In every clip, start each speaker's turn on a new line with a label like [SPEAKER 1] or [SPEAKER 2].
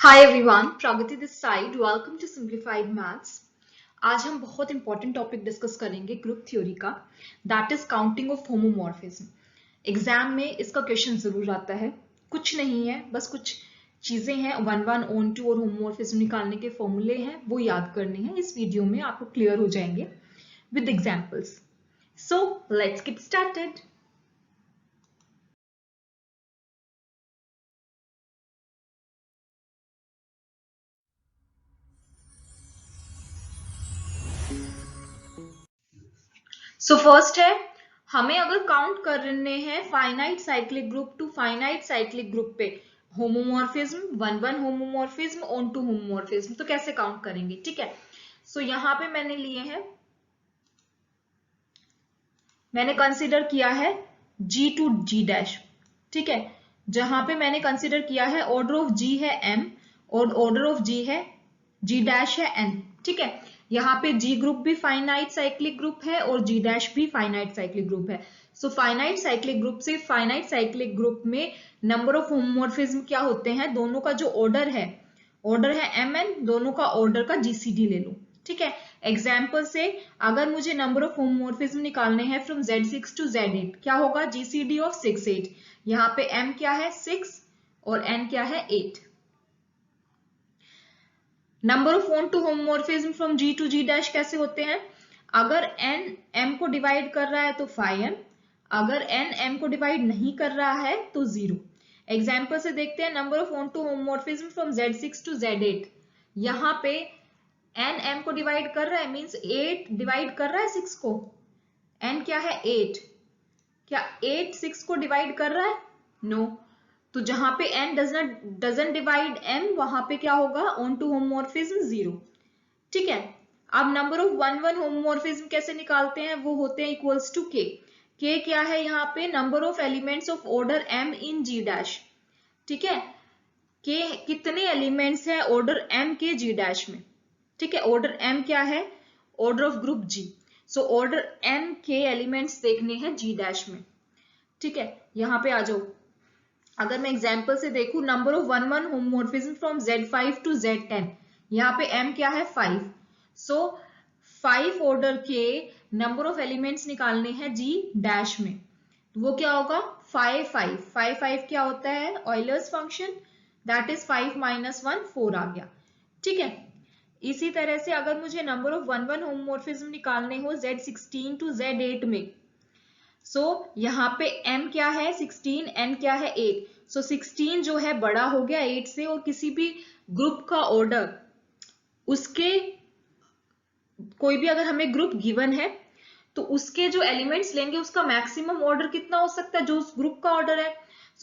[SPEAKER 1] Hi everyone, Pragati this side. Welcome to simplified maths. आज हम बहुत इंपॉर्टेंट टॉपिक डिस्कस करेंगे ग्रुप थ्योरी का, that is counting of homomorphism. Exam में इसका क्वेश्चन जरूर आता है। कुछ नहीं है, बस कुछ चीजें हैं, 1 1 on 2 और होमोमॉर्फिज्म निकालने के फॉर्मूले हैं, वो याद करने हैं। इस वीडियो में आपको क्लियर हो जाएंगे with examples. So let's get started. So first है, हमें अगर काउंट करने हैं finite cyclic group to finite cyclic group पे homomorphism, 1 1 homomorphism onto homomorphism, तो कैसे काउंट करेंगे? ठीक है। सो यहाँ पे मैंने लिए हैं, मैंने कंसीडर किया है G टू G डैश। ठीक है, जहां पे मैंने कंसीडर किया है ऑर्डर ऑफ G है M और ऑर्डर ऑफ G है G डैश है N। ठीक है, यहाँ पे G ग्रुप भी फाइनाइट साइक्लिक ग्रुप है और G डैश भी फाइनाइट साइक्लिक ग्रुप है। सो फाइनाइट साइक्लिक ग्रुप से फाइनाइट साइक्लिक ग्रुप में नंबर ऑफ होमोमॉर्फिज्म क्या होते हैं? दोनों का जो ऑर्डर है MN, दोनों का ऑर्डर का GCD ले लो। ठीक है, एग्जाम्पल से अगर मुझे नंबर ऑफ होमोमॉर्फिज्म निकालने हैं फ्रॉम Z6 टू Z8, क्या होगा? GCD of 6 8। यहाँ पे M क्या है? 6 और N क्या है? 8। Number of onto homomorphism from G to G dash कैसे होते हैं? अगर N M को डिवाइड कर रहा है तो phi M, अगर N M को डिवाइड नहीं कर रहा है तो 0। एग्जाम्पल से देखते हैं, number of onto homomorphism from Z6 to Z8। यहाँ पे N M को डिवाइड कर रहा है, मींस 8 डिवाइड कर रहा है 6 को। N क्या है? 8। क्या 8 6 को डिवाइड कर रहा है? नो। तो जहां पे N डजंट डिवाइड M, वहां पे क्या होगा? Onto homomorphism 0। ठीक है, अब नंबर ऑफ 1 1 होमोमॉर्फिज्म कैसे निकालते हैं? वो होते हैं इक्वल्स टू K। K क्या है? यहाँ पे number of elements of order M in G dash. ठीक है, K कितने एलिमेंट्स है ऑर्डर M के G डैश में? ठीक है, ऑर्डर M क्या है? Order of group G। So order M के एलिमेंट्स देखने हैं G डैश में। ठीक है, यहाँ पे आ जाओ। अगर मैं एग्जांपल से देखूं, number of 1 1 homomorphism from Z5 to Z10, यहाँ पे M क्या है? 5। सो 5 ऑर्डर के नंबर ऑफ एलिमेंट्स निकालने हैं G डैश में, वो क्या होगा? 5 5 5 5 क्या होता है? ऑयलर्स फंक्शन, दैट इज 5 - 1 4 आ गया। ठीक है, इसी तरह से अगर मुझे नंबर ऑफ 1 1 होमोमॉर्फिज्म निकालने हो Z16 टू Z8 में, यहाँ पे M क्या है? 16, N क्या है? 8। 16 जो है बड़ा हो गया 8 से, और किसी भी ग्रुप का ऑर्डर, उसके कोई भी अगर हमें ग्रुप गिवन है तो उसके जो एलिमेंट्स लेंगे उसका मैक्सिमम ऑर्डर कितना हो सकता है? जो उस ग्रुप का ऑर्डर है।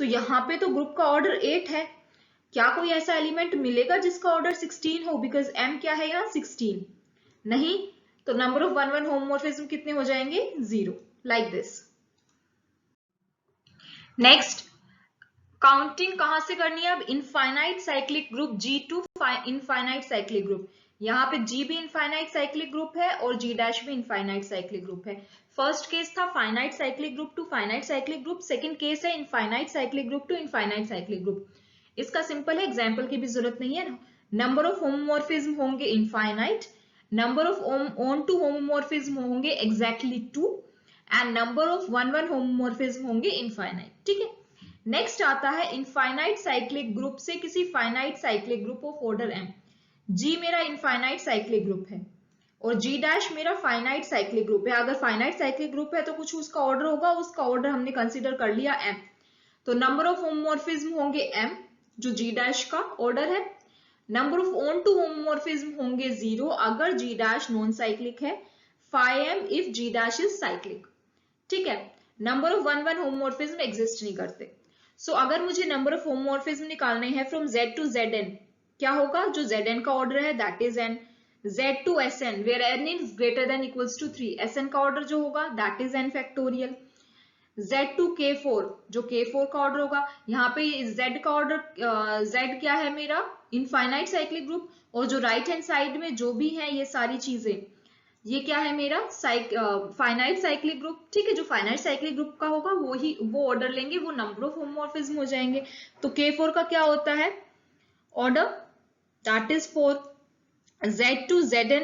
[SPEAKER 1] यहाँ पे तो ग्रुप का ऑर्डर 8 है। क्या कोई ऐसा एलिमेंट मिलेगा जिसका ऑर्डर 16 हो? बिकॉज M क्या है यहाँ? 16 नहीं। तो नंबर ऑफ 1 1 होमोमॉर्फिज्म कितने हो जाएंगे? 0, लाइक दिस। नेक्स्ट, काउंटिंग कहां से करनी है अब? Infinite cyclic group G to infinite cyclic group. यहाँ पे G भी इनफाइनाइट साइक्लिक ग्रुप है और G डैश भी इनफाइनाइट साइक्लिक ग्रुप है। फर्स्ट केस था finite cyclic group to finite cyclic group, second case है infinite cyclic group to infinite cyclic group. इसका सिंपल है, एग्जाम्पल की भी जरूरत नहीं है। नंबर ऑफ होमोमॉर्फिज्म होंगे infinite, number of onto homomorphism होंगे exactly 2, and number of 1 1 homomorphism होंगे इनफाइनाइट। ठीक है, नेक्स्ट आता है इनफाइनाइट साइक्लिक ग्रुप से किसी finite cyclic group of order M। G मेरा इनफाइनाइट साइक्लिक ग्रुप है और G डैश मेरा फाइनाइट साइक्लिक ग्रुप है। अगर फाइनाइट साइक्लिक ग्रुप है तो कुछ उसका ऑर्डर होगा, उसका ऑर्डर हमने कंसीडर कर लिया M। तो नंबर ऑफ होमोमॉर्फिज्म होंगे M, जो G डैश का ऑर्डर है। Number of onto homomorphism होंगे 0 अगर G डैश नॉन साइक्लिक है, phi M if G dash is cyclic. ठीक है, नंबर ऑफ 1 1 होमोमॉर्फिज्म एग्जिस्ट नहीं करते। अगर मुझे नंबर ऑफ होमोमॉर्फिज्म निकालने हैं फ्रॉम Z टू Zn, क्या होगा? जो Zn का ऑर्डर है that is N। Z to Sn where N is greater than equals to 3, Sn का ऑर्डर जो होगा that is N factorial. Z to K4, जो K4 का ऑर्डर होगा, यहाँ पे Z का ऑर्डर Z क्या है मेरा? इनफाइनाइट साइक्लिक ग्रुप, और जो राइट हैंड साइड में जो भी है ये सारी चीजें, ये क्या है मेरा? Finite cyclic group. ठीक है, जो फाइनाइट साइक्लिक ग्रुप का होगा वो ऑर्डर लेंगे, वो नंबर ऑफ होमोमॉर्फिज्म हो जाएंगे। तो K4 का क्या होता है order? That is for Z to Zn,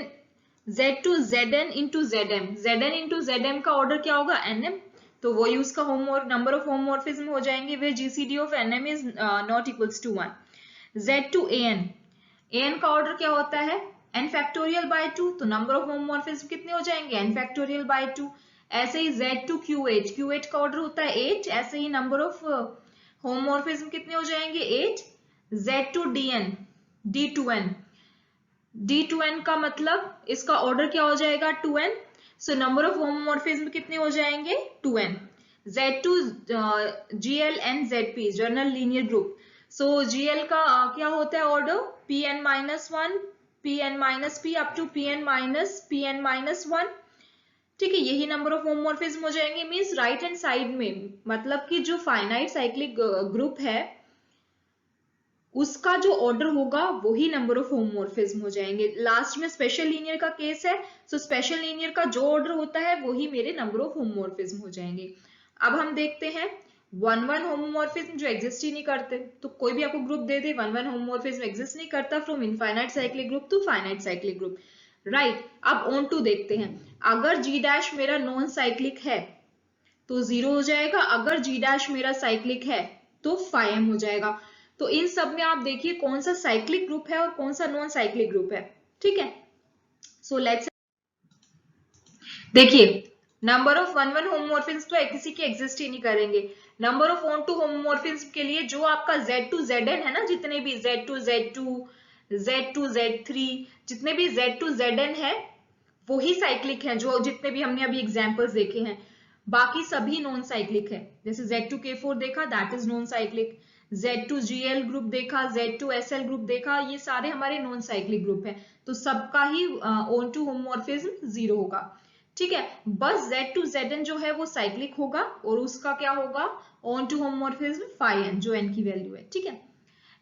[SPEAKER 1] Z to Zn into Zm, Zn into Zm का ऑर्डर क्या होगा, Nm, तो वही उसका नंबर ऑफ होमोमॉर्फिज्म हो जाएंगे, where GCD of Nm is not equals to 1. Z to An, An का order क्या होता है, n फैक्टोरियल बाय 2, तो नंबर ऑफ होमोमॉर्फिज्म कितने हो जाएंगे, n फैक्टोरियल बाय 2. ऐसे ही Z to QH, QH का ऑर्डर होता है 8, ऐसे ही नंबर ऑफ होमोमॉर्फिज्म कितने हो जाएंगे 8. Z to DN, D2N, D2N का मतलब इसका ऑर्डर क्या हो जाएगा 2n, so number of homomorphism कितने हो जाएंगे 2n. Z to GL and ZP, general linear group, so GL का क्या होता है order, Pn minus 1, Pn minus P up to Pn minus 1. ठीक है, यही नंबर ऑफ होमोमॉर्फिज्म हो जाएंगे. मींस राइट हैंड साइड में, मतलब कि जो फाइनाइट साइक्लिक ग्रुप है उसका जो ऑर्डर होगा वही नंबर ऑफ होमोमॉर्फिज्म हो जाएंगे. लास्ट में स्पेशल लीनियर का केस है, सो स्पेशल लीनियर का जो ऑर्डर होता है वही मेरे नंबर ऑफ होमोमॉर्फिज्म हो जाएंगे. अब हम देखते हैं वन वन होमोमॉर्फिज्म जो एग्जिस्ट ही नहीं करते. तो कोई भी आपको ग्रुप दे दे, वन वन होमोमॉर्फिज्म एग्जिस्ट नहीं करता from infinite cyclic group to finite cyclic group. Right, अब ऑन टू देखते हैं. अगर G डैश मेरा नॉन साइक्लिक है तो 0 हो जाएगा, अगर G डैश मेरा साइक्लिक है तो φm हो जाएगा. तो इन सब में आप देखिए कौन सा साइक्लिक ग्रुप है और कौन सा नॉन साइक्लिक ग्रुप है. ठीक है, सो लेट्स देखिए, number of one one homomorphism तो किसी के एग्जिस्ट ही नहीं करेंगे. Number of onto homomorphism के लिए जो आपका Z to Zn है ना, जितने भी Z to Z2, Z to Z3, जितने भी Z to Zn है वही साइक्लिक है, जो जितने भी हमने अभी एग्जांपल्स देखे हैं. बाकी सभी नॉन साइक्लिक है. जैसे Z to K4 देखा, that is non cyclic. Z to GL group देखा, Z to SL ग्रुप देखा, ये सारे हमारे नॉन साइक्लिक ग्रुप है. तो सबका ही ऑन टू होमोमॉर्फिज्म 0 होगा. ठीक है, बस Z to Zn जो है वो साइक्लिक होगा और उसका क्या होगा ऑन टू होमोमॉर्फिज्म φn, जो n की वैल्यू है. ठीक है,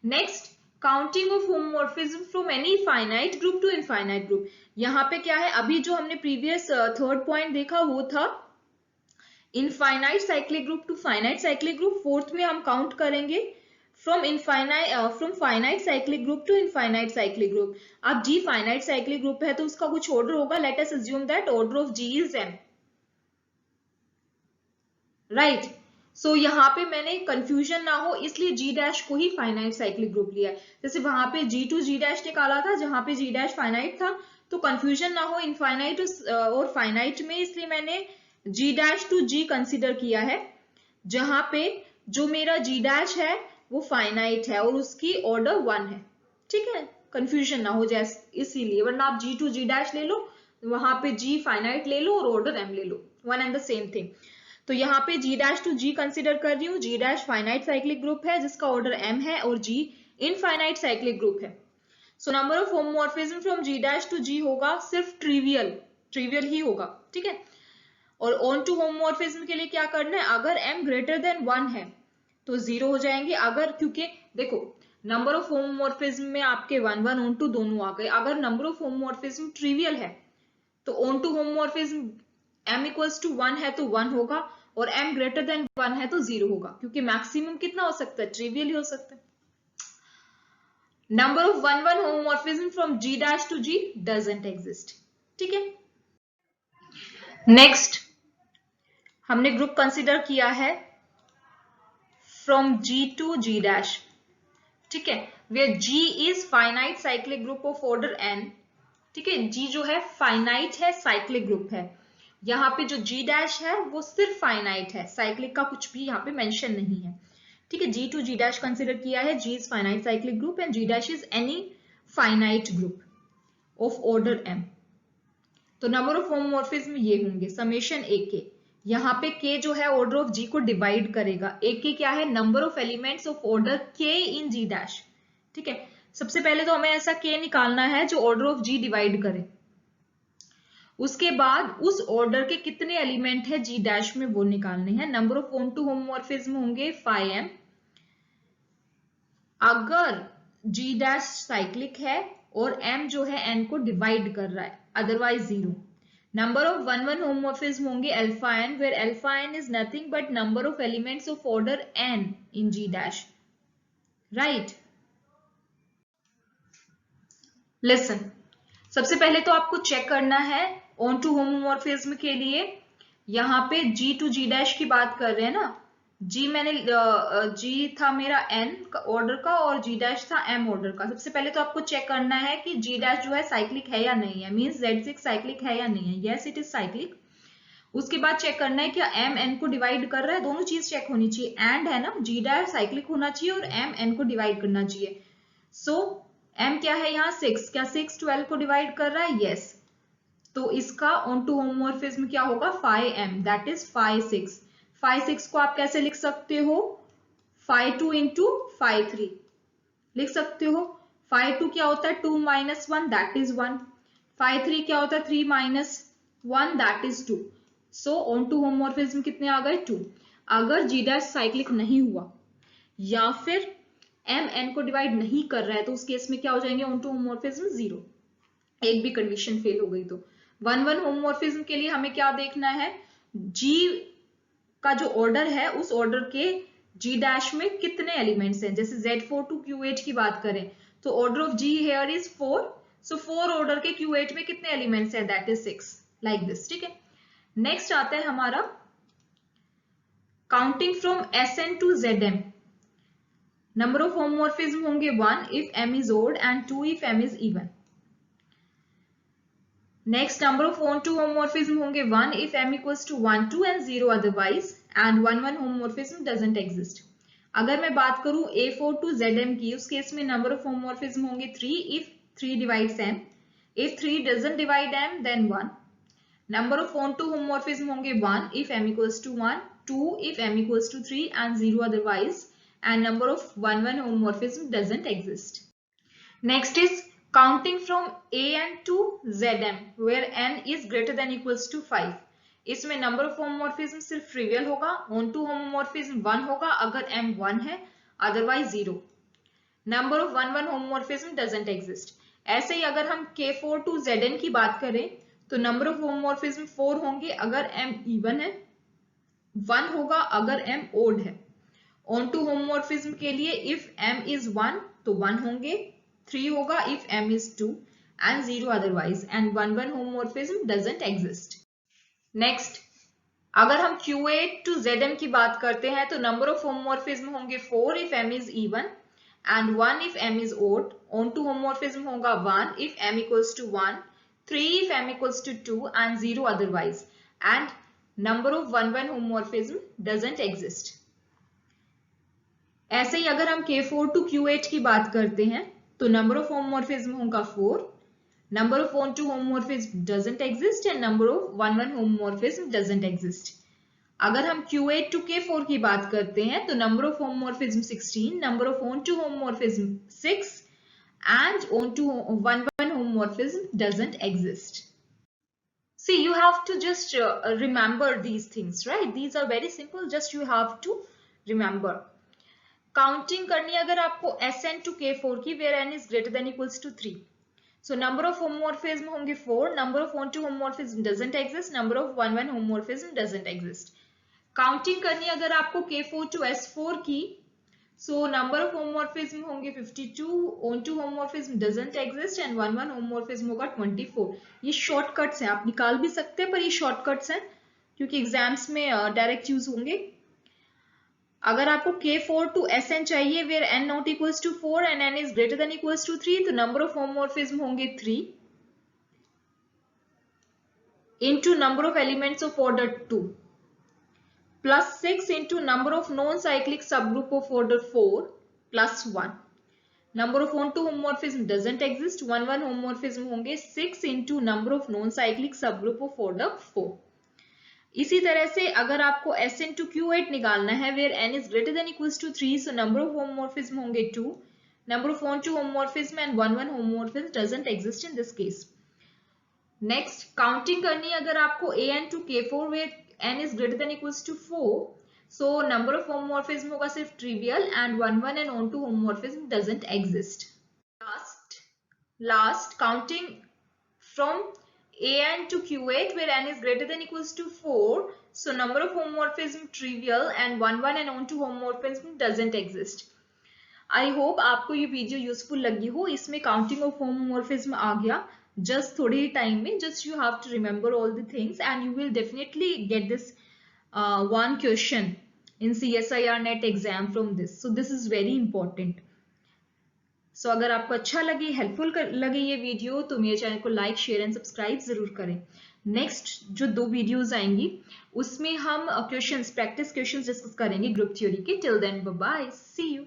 [SPEAKER 1] next, counting of homomorphism from any finite group to infinite group. यहाँ पे क्या है, अभी जो हमने प्रीवियस थर्ड पॉइंट देखा वो था infinite cyclic group to finite cyclic group. Fourth में हम काउंट करेंगे from finite cyclic group to infinite cyclic group. अब G फाइनाइट साइक्लिक ग्रुप है तो उसका कुछ ऑर्डर होगा. Let us assume that order of G is m. Right, so यहाँ पे मैंने कंफ्यूजन ना हो इसलिए G डैश को ही फाइनाइट साइक्लिक ग्रुप लिया है. जैसे वहां पे G टू G डैश निकाला था जहां पे G डैश फाइनाइट था, तो कंफ्यूजन ना हो इनफाइनाइट और फाइनाइट में, इसलिए मैंने G dash to G consider किया है, जहां पे जो मेरा G डैश है वो फाइनाइट है और उसकी ऑर्डर 1 है. ठीक है, कंफ्यूजन ना हो जाए इसीलिए, वरना आप G टू G डैश ले लो, वहां पे G फाइनाइट ले लो और ऑर्डर M ले लो, one and the same thing. तो यहाँ पे G dash to G consider कर रही हूँ. G dash finite cyclic group है जिसका ऑर्डर M है और G इनफाइनाइट साइक्लिक ग्रुप है. So number of homomorphism from G dash to G होगा सिर्फ ट्रिवियल ही होगा. ठीक है, और ऑन टू होमोमॉर्फिज्म के लिए क्या करना है, अगर m ग्रेटर देन 1 है तो 0 हो जाएंगे. अगर, क्योंकि देखो नंबर ऑफ होमोमॉर्फिज्म में आपके 1 1 ऑन टू दोनों आ गए. अगर नंबर ऑफ होमोमॉर्फिज्म ट्रिवियल है तो onto homomorphism m equals to 1 है तो 1 होगा और m ग्रेटर देन 1 है तो 0 होगा, क्योंकि मैक्सिमम कितना हो सकता है, ट्रिवियल ही हो सकता है. Number of 1 1 homomorphism from G dash to G doesn't exist. ठीक है, नेक्स्ट हमने ग्रुप कंसिडर किया है from G to G dash. ठीक है, where G is finite cyclic group of order n. ठीक है, G जो है फाइनाइट है, साइक्लिक ग्रुप है. यहाँ पे जो G डैश है वो सिर्फ फाइनाइट है, साइक्लिक का कुछ भी यहाँ पे मेंशन नहीं है. ठीक है, G to G dash consider किया है. G is finite cyclic group and G dash is any finite group of order m. तो नंबर ऑफ होमोमॉर्फिज्म ये होंगे समेशन AK. यहाँ पे K जो है ऑर्डर ऑफ G को डिवाइड करेगा. AK क्या है, number of elements of order K in G dash. ठीक है, सबसे पहले तो हमें ऐसा K निकालना है जो ऑर्डर ऑफ G डिवाइड करे. उसके बाद उस ऑर्डर के कितने एलिमेंट है G डैश में वो निकालने हैं. Number of onto homomorphism होंगे φm. अगर G डैश साइक्लिक है और M जो है N को डिवाइड कर रहा है, अदरवाइज 0. नंबर ऑफ 1 1 होमोमॉर्फिज्म होंगे alpha n, where alpha n is nothing but number of elements of order n in G dash. Right, listen, सबसे पहले तो आपको चेक करना है ऑन टू होमोमॉर्फिज्म के लिए, यहाँ पे जी टू जी डैश की बात कर रहे हैं ना, जी मैंने जी था मेरा एन ऑर्डर का और जी डैश था एम ऑर्डर का। सबसे पहले तो आपको चेक करना है कि जी डैश जो है साइक्लिक है या नहीं है, मींस Z6 साइक्लिक है या नहीं है। Yes it is cyclic. उसके बाद चेक करना है क्या एम एन को डिवाइड कर रहा है, दोनों चीज चेक होनी चाहिए। एंड है ना, जी डैश साइक्लिक होना चाहिए और एम एन को डिवाइड करना चाहिए। सो एम क्या है यहाँ 6, क्या 6 12 को डिवाइड कर रहा है? यस। तो इसका ऑन टू होमोमॉर्फिज्म क्या होगा? Phi M, that is phi 6। Phi 6 को आप कैसे लिख सकते हो? फाई 2 इंटू फाई 3 लिख सकते हो। फाई 2 क्या होता है? 2 माइनस 1 दैट इज 1। फाई 3 क्या होता है? 3 minus 1 that is 2। So onto homomorphism कितने आ गए? 2। अगर जी डैश साइक्लिक नहीं हुआ या फिर एम एन को डिवाइड नहीं कर रहा है तो उस केस में क्या हो जाएंगे ऑन टू होमोमॉर्फिज्म? 0। एक भी कंडीशन फेल हो गई तो। 1-1 होमोमॉर्फिज्म के लिए हमें क्या देखना है? जी का जो ऑर्डर है उस ऑर्डर के जी डैश में कितने एलिमेंट्स हैं। जैसे Z4 टू Q8 की बात करें तो order of G here is 4, so 4 order के Q8 में कितने एलिमेंट्स हैं? That is 6, like this. ठीक है, नेक्स्ट आता है हमारा counting from Sn to Zm। Number of homomorphism होंगे 1 if m is odd and 2 if m is even। Next number of onto homomorphism होंगे 1 if m equals to 1 2 and 0 otherwise, and 1-1 homomorphism doesn't exist. अगर मैं बात करूं A4 to Zm की, उस case में number of homomorphism होंगे 3 if 3 divides m, if 3 doesn't divide m then 1। Number of onto homomorphism होंगे 1 if m equals to 1, 2 if m equals to 3 and 0 otherwise, and number of 1-1 homomorphism doesn't exist. Next is counting from an to zm where n is greater than equals to 5. इसमें number of homomorphism सिर्फ trivial होगा, onto homomorphism 1 होगा अगर m 1 है, otherwise 0। Number of 1-1 homomorphism doesn't exist. ऐसे ही अगर हम K4 to Zn की बात करें तो नंबर ऑफ होमोमॉर्फिज्म 4 होंगे अगर m इवन है, 1 होगा अगर m ओड है। ऑन टू होमोमॉर्फिज्म के लिए इफ m इज 1 तो 1 होंगे, 3 होगा if m is 2 and 0 otherwise, and 1-1 homomorphism doesn't exist. Next अगर हम Q8 टू Zm की बात करते हैं तो नंबर ऑफ होमोमॉर्फिज्म होंगे 4 if m is even and 1 if m is odd. Onto homomorphism होगा 1 if m equals to 1, 3 if m equals to 2 and 0 otherwise, and number of 1-1 homomorphism doesn't exist. ऐसे ही अगर हम K4 to Q8 की बात करते हैं तो number of homomorphism होगा 4, number of onto homomorphism doesn't exist and number of 1-1 homomorphism doesn't exist. अगर हम Q8 टू K4 की बात करते हैं तो number of homomorphism 16, number of onto homomorphism 6 and on to 1-1 homomorphism doesn't exist. See, you have to just remember these things, right? These are very simple, just you have to remember. Counting करनी अगर आपको Sn to K4 की where n is greater than equals to 3. So number of homomorphism होंगे 4, number of on to homomorphism doesn't exist, number of 1-1 homomorphism doesn't exist. Counting करनी अगर आपको K4 to S4 की, so number of homomorphism होंगे 52, on to homomorphism doesn't exist and 1-1 homomorphism होगा 24। ये shortcuts हैं, आप निकाल भी सकते हैं पर ये शॉर्टकट्स हैं क्योंकि एग्जाम्स में डायरेक्ट यूज होंगे। अगर आपको K4 to Sn चाहिए where n not equals to 4 and n is greater than equals to 3 तो number of homomorphism होंगे 3 into number of elements of order 2 plus 6 into number of non-cyclic subgroup of order 4 plus 1. Number of on to homomorphism doesn't exist, 1-1 homomorphism होंगे 6 into number of non-cyclic subgroup of order 4. इसी तरह से अगर आपको Sn to Q8 निकालना है where n is greater than equals to 3, so number of homomorphism होंगे 2, number of on to homomorphism and 1-1 homomorphism doesn't exist in this case. Next counting करनी है अगर आपको An to K4 where n is greater than equals to 4, so number of homomorphism होगा सिर्फ trivial and 1-1 and on to homomorphism doesn't exist. Last counting from An to Q8 where n is greater than equals to 4, so number of homomorphism trivial and 1-1 and on to homomorphism doesn't exist. I hope आपको ये video useful लगी हो। इसमें counting of homomorphism आ गया just थोड़े ही time में। Just you have to remember all the things and you will definitely get this one question in CSIR NET exam from this. So this is very important. So अगर आपको अच्छा लगे, helpful लगे ये video, तो मेरे channel को like, share and subscribe जरूर करें। नेक्स्ट जो 2 वीडियोस आएंगी उसमें हम क्वेश्चंस, प्रैक्टिस क्वेश्चंस डिस्कस करेंगे ग्रुप थ्योरी के। Till then bye bye, see you.